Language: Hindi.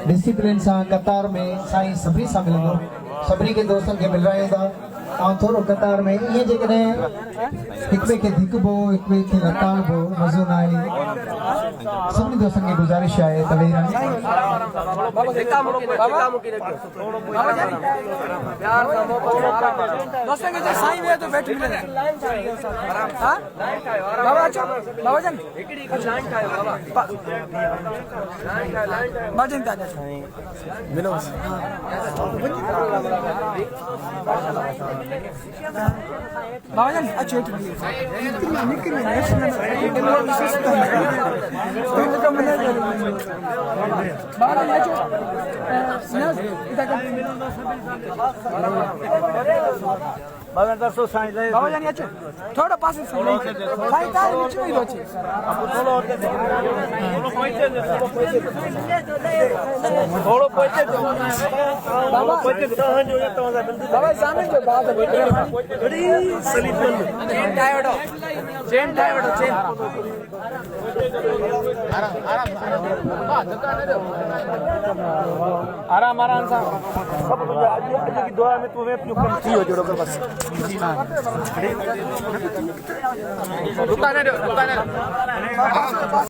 डिसिप्लिन से कतार में साईं सभी सां मिलंदो सभी के दोस्तन के मिल रहे था थोड़ो कतार में ये जगह एक ॿिए खे धिकबो एक ॿिए खे लताड़बो मज़ो न आहे सभी दोस्तन की गुजारिश है त वेही बाबा जान अच्छे बाबा जान अच्छे थोड़ा पास साईं का बीच में ही बचे थोड़ो पहुंचे बाबा सामने जो बात बड़ी सलीफन चेन टायर्ड चेन आराम सा सब कुछ आज की दुआ में तुम्हें अपनी कम थी हो जोड़ो कर बस दुकान है